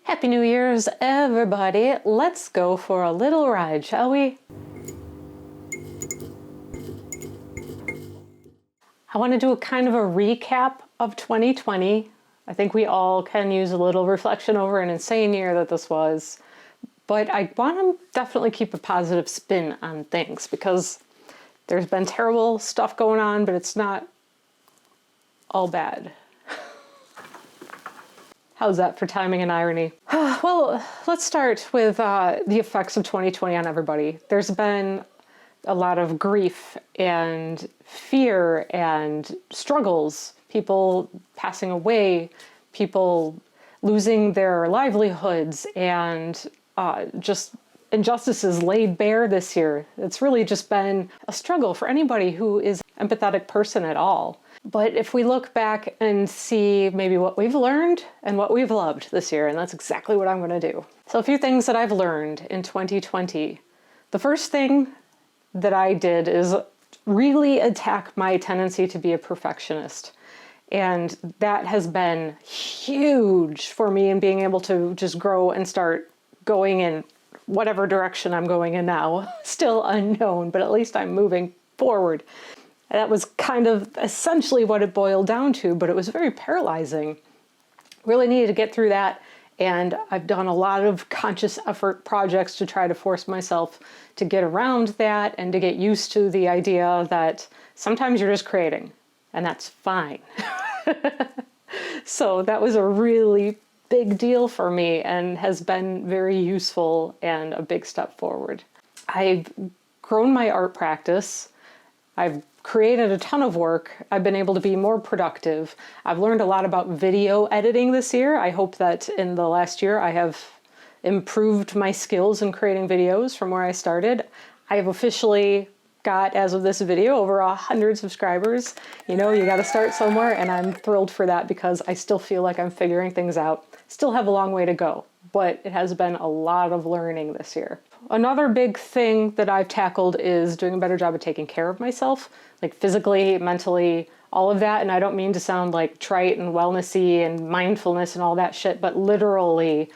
Happy New Year's, everybody. Let's go for a little ride, shall we? I want to do a kind of a recap of 2020. I think we all can use a little reflection over an insane year that this was. But I want to definitely keep a positive spin on things because there's been terrible stuff going on, but it's not all bad. How's that for timing and irony? Well, let's start with the effects of 2020 on everybody. There's been a lot of grief and fear and struggles, people passing away, people losing their livelihoods, and just injustices laid bare this year. It's really just been a struggle for anybody who is an empathetic person at all. But if we look back and see maybe what we've learned and what we've loved this year, and that's exactly what I'm going to do. So a few things that I've learned in 2020. The first thing that I did is really attack my tendency to be a perfectionist. And that has been huge for me in being able to just grow and start going in whatever direction I'm going in now. Still unknown, but at least I'm moving forward. That was kind of essentially what it boiled down to, but it was very paralyzing. Really needed to get through that, and I've done a lot of conscious effort projects to try to force myself to get around that and to get used to the idea that sometimes you're just creating, and that's fine. So that was a really big deal for me and has been very useful and a big step forward. I've grown my art practice. I've created a ton of work. I've been able to be more productive. I've learned a lot about video editing this year. I hope that in the last year I have improved my skills in creating videos from where I started. I have officially got, as of this video, over 100 subscribers. You know, you got to start somewhere, and I'm thrilled for that because I still feel like I'm figuring things out. Still have a long way to go, but it has been a lot of learning this year. Another big thing that I've tackled is doing a better job of taking care of myself, like physically, mentally, all of that. And I don't mean to sound like trite and wellnessy and mindfulness and all that shit, but literally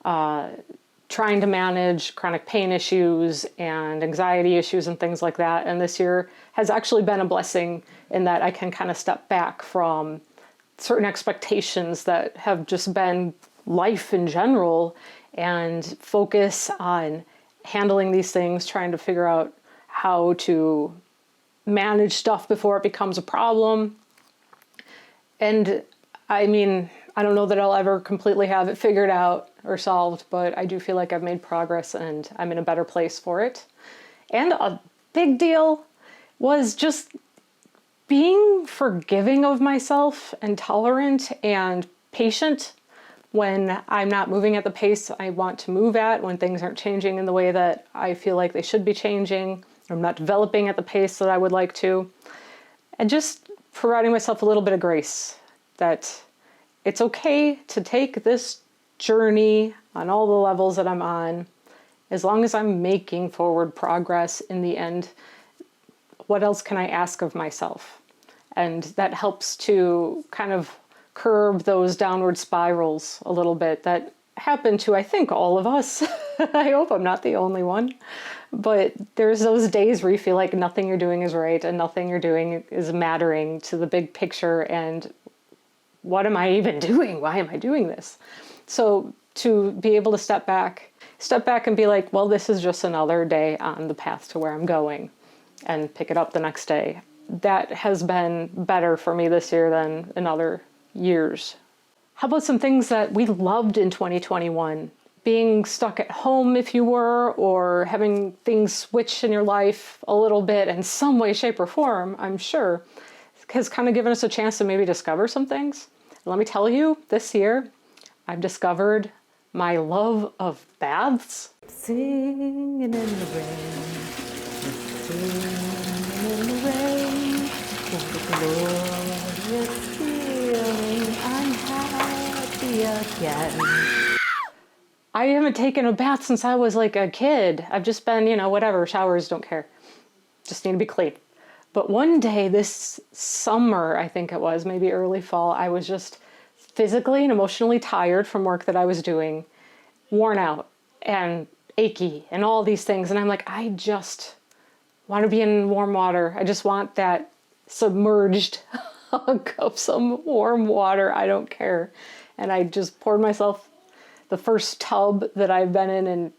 trying to manage chronic pain issues and anxiety issues and things like that. And this year has actually been a blessing in that I can kind of step back from certain expectations that have just been life in general and focus on handling these things, trying to figure out how to manage stuff before it becomes a problem. And I mean, I don't know that I'll ever completely have it figured out or solved, but I do feel like I've made progress and I'm in a better place for it. And a big deal was just being forgiving of myself and tolerant and patient when I'm not moving at the pace I want to move at, when things aren't changing in the way that I feel like they should be changing, or I'm not developing at the pace that I would like to. And just providing myself a little bit of grace that it's okay to take this journey on all the levels that I'm on, as long as I'm making forward progress in the end. What else can I ask of myself? And that helps to kind of curb those downward spirals a little bit that happen to, I think, all of us. I hope I'm not the only one. But there's those days where you feel like nothing you're doing is right and nothing you're doing is mattering to the big picture. And what am I even doing? Why am I doing this? So to be able to step back and be like, well, this is just another day on the path to where I'm going, and pick it up the next day. That has been better for me this year than in other years. How about some things that we loved in 2021? Being stuck at home, if you were, or having things switch in your life a little bit in some way, shape, or form, I'm sure, has kind of given us a chance to maybe discover some things. And let me tell you, this year, I've discovered my love of baths. Singing in the rain, singing in the rain, what a glorious feeling, I'm happy again. I haven't taken a bath since I was like a kid. I've just been, you know, whatever, showers, don't care. Just need to be clean. But one day this summer, I think it was, maybe early fall, I was just physically and emotionally tired from work that I was doing. worn out and achy and all these things. And I'm like, I just want to be in warm water. I just want that submerged hug of some warm water. I don't care. And I just poured myself the first tub that I've been in, and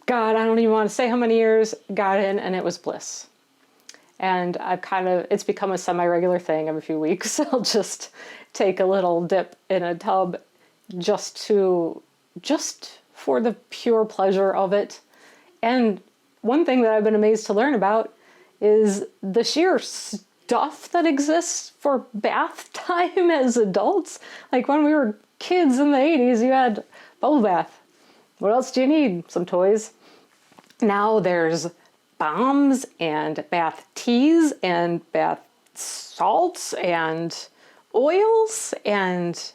God, I don't even want to say how many years, got in, and it was bliss. And it's become a semi-regular thing every few weeks. I'll just take a little dip in a tub just for the pure pleasure of it. And one thing that I've been amazed to learn about is the sheer stuff that exists for bath time as adults. Like when we were kids in the 80s, you had bubble bath. What else do you need? Some toys. Now there's balms and bath teas and bath salts and oils, and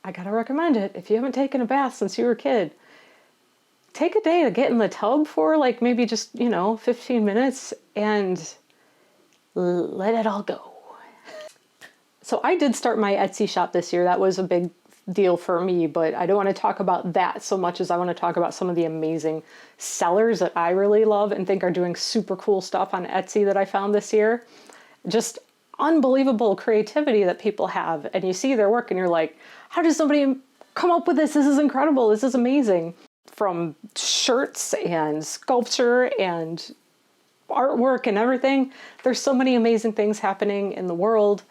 I gotta recommend it. If you haven't taken a bath since you were a kid, take a day to get in the tub for like maybe just, 15 minutes and let it all go. So I did start my Etsy shop this year. That was a big deal for me, but I don't want to talk about that so much as I want to talk about some of the amazing sellers that I really love and think are doing super cool stuff on Etsy that I found this year. Just unbelievable creativity that people have. And you see their work and you're like, how does somebody come up with this? This is incredible. This is amazing. From shirts and sculpture and artwork and everything. There's so many amazing things happening in the world.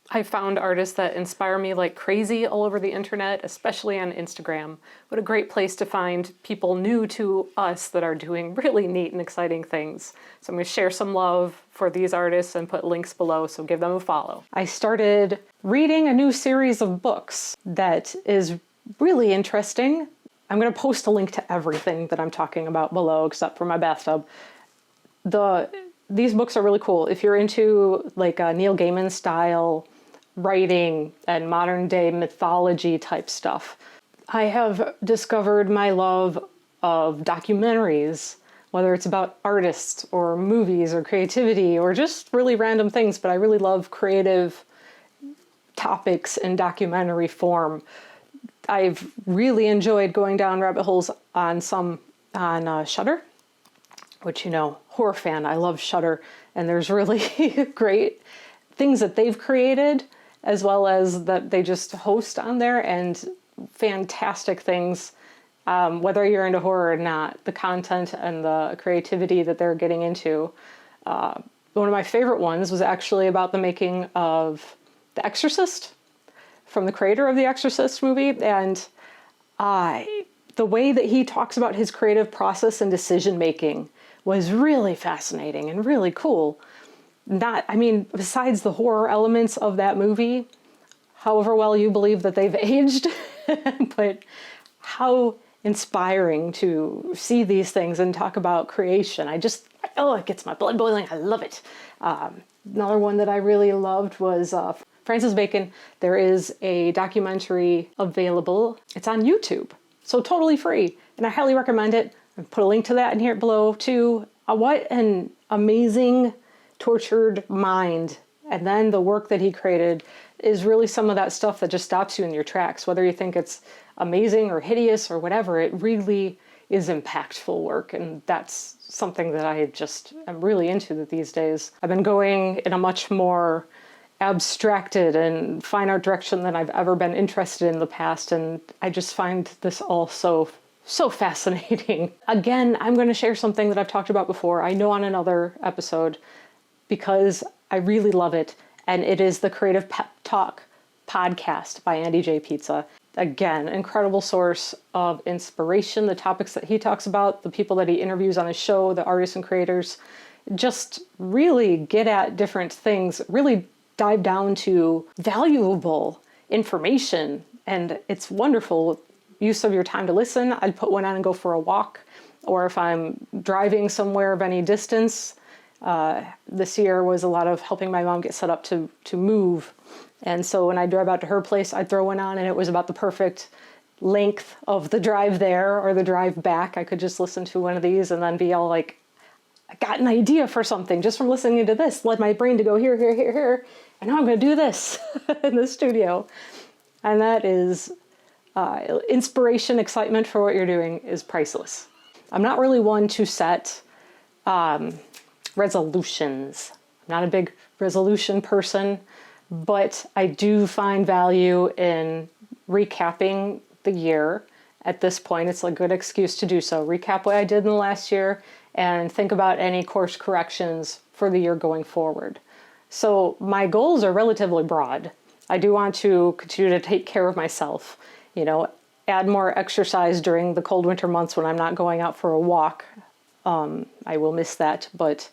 I found artists that inspire me like crazy all over the internet, especially on Instagram. What a great place to find people new to us that are doing really neat and exciting things. So I'm going to share some love for these artists and put links below, so give them a follow. I started reading a new series of books that is really interesting. I'm going to post a link to everything that I'm talking about below except for my bathtub. These books are really cool. If you're into like a Neil Gaiman style writing and modern day mythology type stuff. I have discovered my love of documentaries, whether it's about artists or movies or creativity or just really random things, but I really love creative topics in documentary form. I've really enjoyed going down rabbit holes on Shudder, which, horror fan, I love Shudder, and there's really great things that they've created as well as that they just host on there, and fantastic things, whether you're into horror or not, the content and the creativity that they're getting into. One of my favorite ones was actually about the making of The Exorcist, from the creator of the Exorcist movie, and the way that he talks about his creative process and decision making was really fascinating and really cool. Besides the horror elements of that movie, however well you believe that they've aged, but how inspiring to see these things and talk about creation. It gets my blood boiling. I love it. Another one that I really loved was Francis Bacon. There is a documentary available. It's on YouTube, so totally free, and I highly recommend it. I'll put a link to that in here below too. What an amazing tortured mind. And then the work that he created is really some of that stuff that just stops you in your tracks. Whether you think it's amazing or hideous or whatever, it really is impactful work. And that's something that I just am really into these days. I've been going in a much more abstracted and fine art direction than I've ever been interested in the past. And I just find this all so fascinating. Again, I'm going to share something that I've talked about before, I know on another episode, because I really love it, and it is the Creative Pep Talk podcast by Andy J. Pizza. Again, incredible source of inspiration, the topics that he talks about, the people that he interviews on his show, the artists and creators, just really get at different things, really dive down to valuable information, and it's wonderful use of your time to listen. I'd put one on and go for a walk, or if I'm driving somewhere of any distance. This year was a lot of helping my mom get set up to move. And so when I drive out to her place, I'd throw one on, and it was about the perfect length of the drive there or the drive back. I could just listen to one of these and then be all like, I got an idea for something just from listening to this. Led my brain to go here, here, here, here. And now I'm going to do this in the studio. And that is inspiration, excitement for what you're doing is priceless. I'm not really one to set resolutions. I'm not a big resolution person, but I do find value in recapping the year. At this point, it's a good excuse to do so. Recap what I did in the last year and think about any course corrections for the year going forward. So my goals are relatively broad. I do want to continue to take care of myself, you know, add more exercise during the cold winter months when I'm not going out for a walk. I will miss that, but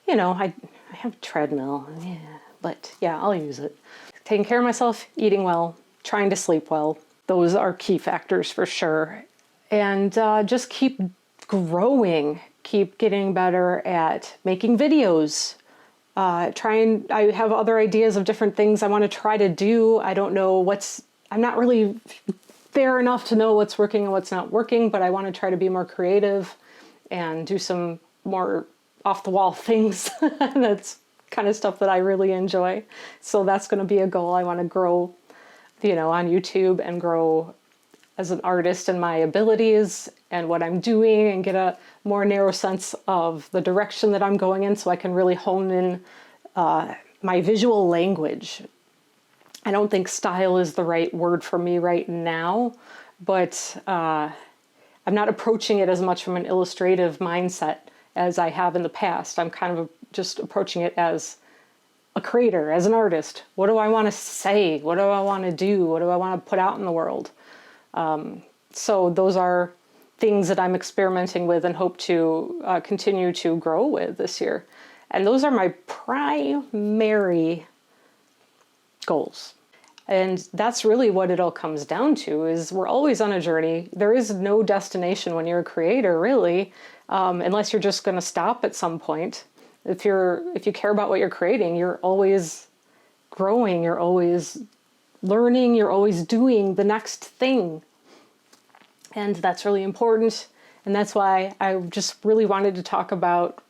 you know, I have a treadmill, yeah, but yeah, I'll use it. Taking care of myself, eating well, trying to sleep well. Those are key factors for sure. And just keep growing, keep getting better at making videos. I have other ideas of different things I want to try to do. I don't know I'm not really fair enough to know what's working and what's not working, but I want to try to be more creative and do some more off-the-wall things. That's kind of stuff that I really enjoy. So that's going to be a goal. I want to grow, you know, on YouTube and grow as an artist and my abilities and what I'm doing and get a more narrow sense of the direction that I'm going in so I can really hone in my visual language. I don't think style is the right word for me right now, but I'm not approaching it as much from an illustrative mindset as I have in the past. I'm kind of just approaching it as a creator, as an artist. What do I want to say? What do I want to do? What do I want to put out in the world? So those are things that I'm experimenting with and hope to continue to grow with this year. And those are my primary goals. And that's really what it all comes down to, is we're always on a journey. There is no destination when you're a creator, really, unless you're just going to stop at some point. If you care about what you're creating, you're always growing, you're always learning, you're always doing the next thing. And that's really important. And that's why I just really wanted to talk about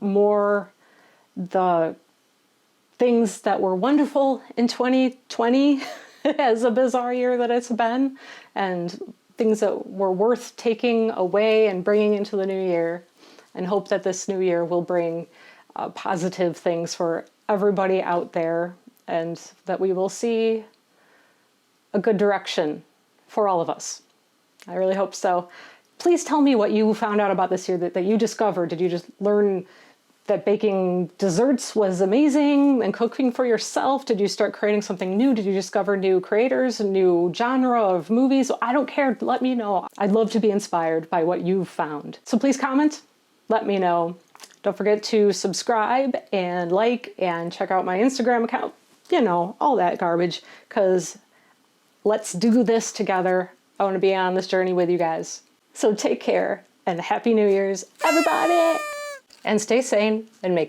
more the things that were wonderful in 2020 as a bizarre year that it's been, and things that were worth taking away and bringing into the new year, and hope that this new year will bring positive things for everybody out there, and that we will see a good direction for all of us. I really hope so. Please tell me what you found out about this year that you discovered. Did you just learn that baking desserts was amazing and cooking for yourself? Did you start creating something new? Did you discover new creators, a new genre of movies? I don't care. Let me know. I'd love to be inspired by what you've found. So please comment. Let me know. Don't forget to subscribe and like and check out my Instagram account. You know, all that garbage, because let's do this together. I want to be on this journey with you guys. So take care and Happy New Year's, everybody! And stay sane and make